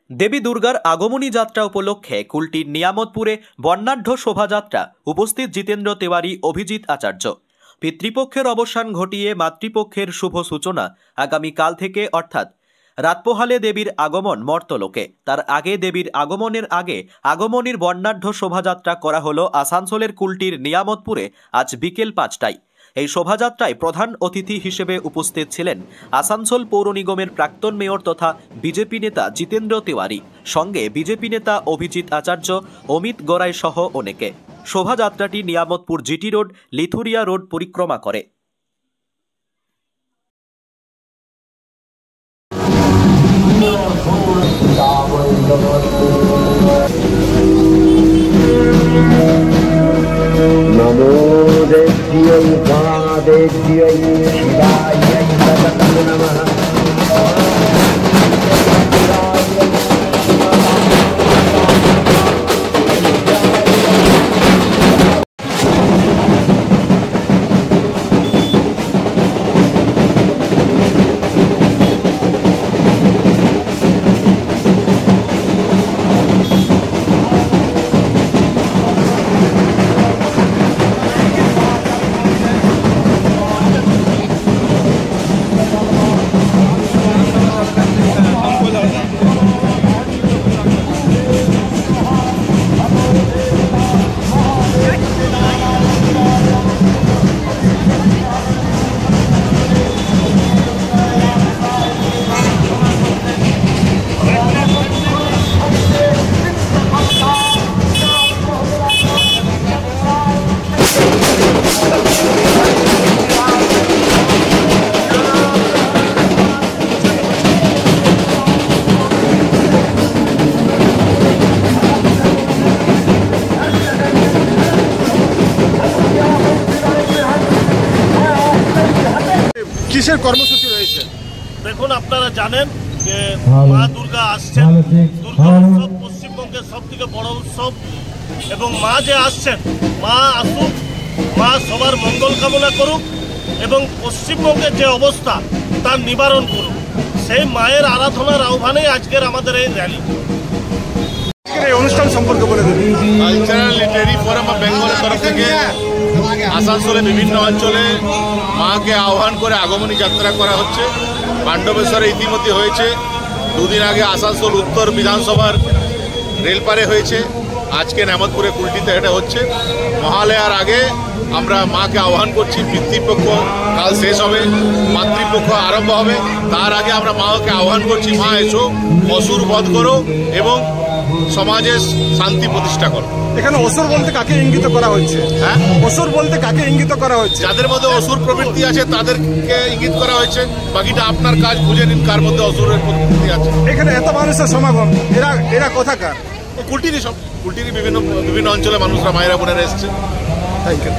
দেবী দুর্গার আগমনী যাত্রা উপলক্ষে কুলটির নিয়ামতপুরে বর্ণাঢ্য শোভাযাত্রা। উপস্থিত জিতেন্দ্র তেওয়ারি, অভিজিৎ আচার্য। পিতৃপক্ষের অবসান ঘটিয়ে মাতৃপক্ষের শুভ সূচনা আগামীকাল থেকে, অর্থাৎ রাত পোহালে দেবীর আগমন মর্তলোকে। তার আগে দেবীর আগমনের আগে আগমনীর বর্ণাঢ্য শোভাযাত্রা করা হলো আসানসোলের কুলটির নিয়ামতপুরে আজ বিকেল 5টায়। এই শোভাযাত্রায় প্রধান অতিথি হিসেবে উপস্থিত ছিলেন আসানসোল পৌর নিগমের প্রাক্তন মেয়র তথা বিজেপি নেতা জিতেন্দ্র তেওয়ারি, সঙ্গে বিজেপি নেতা অভিজিৎ আচার্য, অমিত গড়াই সহ অনেকে। শোভাযাত্রাটি নিয়ামতপুর জিটি রোড, লিথুরিয়া রোড পরিক্রমা করে। नमो देव्यै महादेव्यै शिवायै नमः। কিসের কর্মসূচি রয়েছে? দেখুন, আপনারা জানেন যে মা দুর্গা আসছেন। দুর্গা উৎসব পশ্চিমবঙ্গের সব থেকে বড় উৎসব, এবং মা যে আসছেন, মা আসুক, মা সবার মঙ্গল কামনা করুক এবং পশ্চিমবঙ্গের যে অবস্থা তার নিবারণ করুক। সেই মায়ের আরাধনার আহ্বানেই আজকের আমাদের এই র্যালি। এই অনুষ্ঠান সম্পর্কে বলে দেবেন। কালচারাল লিটারি ফোরাম অফ বেঙ্গলের তরফ থেকে আসানসোলে বিভিন্ন অঞ্চলে মাকে আহ্বান করে আগমনী যাত্রা করা হচ্ছে। পাণ্ডবেশ্বরে ইতিমধ্যে হয়েছে, দুদিন আগে আসানসোল উত্তর বিধানসভার রেলপারে হয়েছে, আজকে নিয়ামতপুরে কুলটিতে এটা হচ্ছে। মহালয়ার আগে আমরা মাকে আহ্বান করছি। পিতৃপক্ষ কাল শেষ হবে, মাতৃপক্ষ আরম্ভ হবে। তার আগে আমরা মাকে আহ্বান করছি, মা এসো, অসুর বধ করো এবং সমাজে শান্তি প্রতিষ্ঠা করো। এখানে অসুর বলতে কাকে ইঙ্গিত করা হচ্ছে? হ্যাঁ, অসুর বলতে কাকে ইঙ্গিত করা হচ্ছে? যাদের মধ্যে অসুর প্রবৃত্তি আছে তাদেরকে ইঙ্গিত করা হয়েছে। বাকিটা আপনার কাজ, খুঁজে নিন কার মধ্যে অসুরের প্রবৃত্তি আছে। এখানে এত মানুষের সমাগম, এরা কোথাকার? কুলটিরই বিভিন্ন অঞ্চলে মানুষরা, মায়েরা বোনেরা এসছে। Thank you.